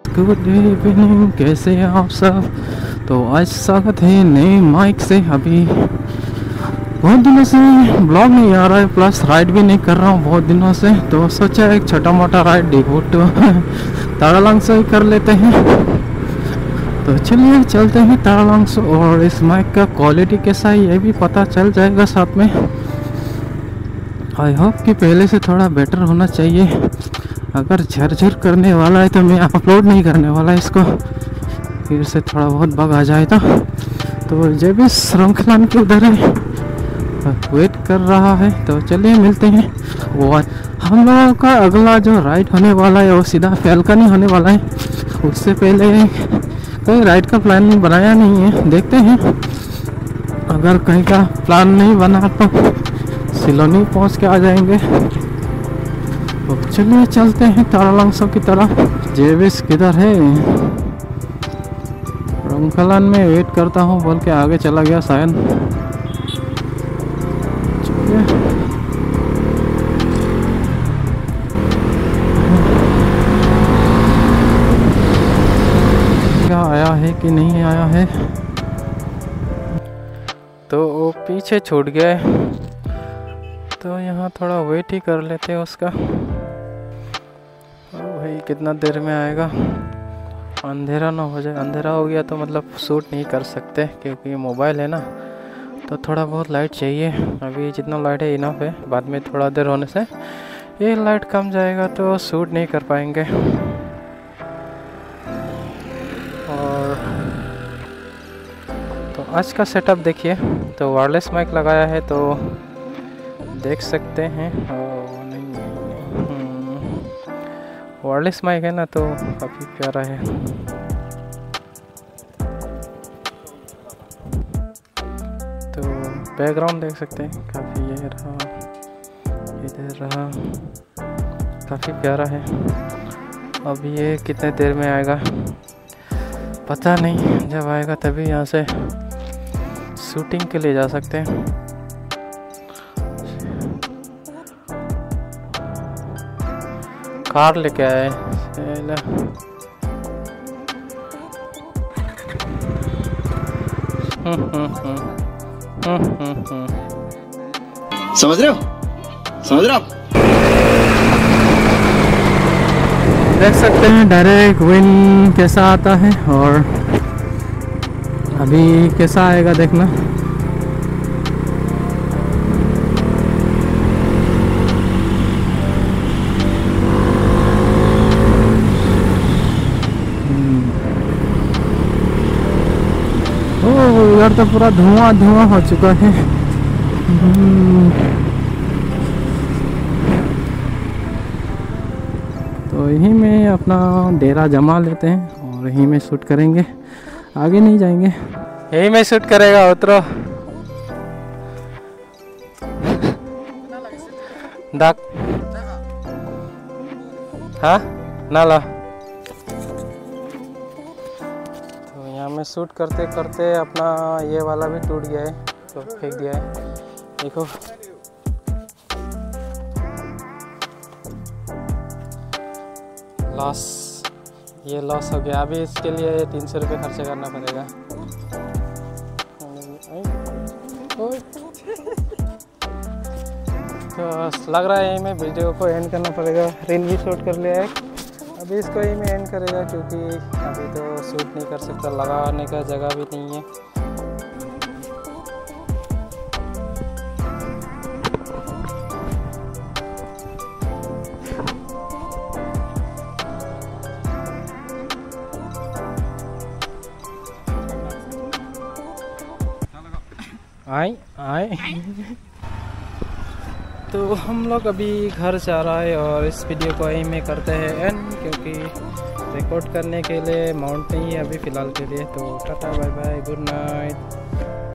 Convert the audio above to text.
Good evening, कैसे हैं आप सब। तो आज स्वागत है नए माइक से। अभी बहुत दिनों से ब्लॉग नहीं आ रहा है, प्लस राइड भी नहीं कर रहा हूँ बहुत दिनों से, तो सोचा एक छोटा मोटा राइड डिवोट तारालांग से ही कर लेते हैं। तो चलिए चलते हैं तारालांग से, और इस माइक का क्वालिटी कैसा है ये भी पता चल जाएगा साथ में। आई होप कि पहले से थोड़ा बेटर होना चाहिए। अगर झरझर करने वाला है तो मैं अपलोड नहीं करने वाला इसको, फिर से थोड़ा बहुत बग आ जाए तो जब भी श्रृंखला के उधर है वेट कर रहा है। तो चलिए मिलते हैं। वो हम लोगों का अगला जो राइड होने वाला है वो सीधा फैल्कन ही होने वाला है। उससे पहले कोई राइड का प्लान बनाया नहीं है, देखते हैं। अगर कहीं का प्लान नहीं बना तो सिलोनी पहुंच के आ जाएंगे। तो चलिए चलते हैं तारालांग की तरफ। जेविस किधर है? रंगखलान में वेट करता हूँ बोल के आगे चला गया शायद। क्या आया है कि नहीं आया है, तो वो पीछे छूट गया है। तो यहाँ थोड़ा वेट ही कर लेते हैं उसका। भाई कितना देर में आएगा, अंधेरा ना हो जाए। अंधेरा हो गया तो मतलब शूट नहीं कर सकते, क्योंकि ये मोबाइल है ना, तो थोड़ा बहुत लाइट चाहिए। अभी जितना लाइट है इनफ है, बाद में थोड़ा देर होने से ये लाइट कम जाएगा तो शूट नहीं कर पाएंगे। और तो आज का सेटअप देखिए, तो वायरलेस माइक लगाया है तो देख सकते हैं। वायरलेस माइक है ना, तो काफ़ी प्यारा है। तो बैकग्राउंड देख सकते हैं, काफ़ी ये रहा, इधर रहा, काफ़ी प्यारा है। अब ये कितने देर में आएगा पता नहीं, जब आएगा तभी यहाँ से शूटिंग के लिए जा सकते हैं। कार लेके आए। समझ रहे हो? समझ रहे हो? देख सकते हैं डायरेक्ट विंड कैसा आता है, और अभी कैसा आएगा देखना। इधर तो पूरा धुआं धुआं हो चुका है। तो यहीं में अपना डेरा जमा लेते हैं और यहीं में शूट करेंगे, आगे नहीं जाएंगे। यहीं में शूट करेगा। उतरो दाक हाँ नाला। तो यहाँ में शूट करते करते अपना ये वाला भी टूट गया है, तो फेंक दिया है। देखो लॉस, ये लॉस हो गया। अभी इसके लिए 300 रुपये खर्चा करना पड़ेगा। तो लग रहा है यहीं में वीडियो को एंड करना पड़ेगा। रील भी शूट कर लिया है, अभी इसको यहीं में एंड करेगा, क्योंकि अभी तो शूट नहीं कर सकता, लगाने का जगह भी नहीं है। आए तो हम लोग अभी घर जा रहा है, और इस वीडियो को यहीं में करते हैं एंड, क्योंकि रिकॉर्ड करने के लिए माउंट नहीं है अभी फ़िलहाल के लिए। तो tata bye bye, good night.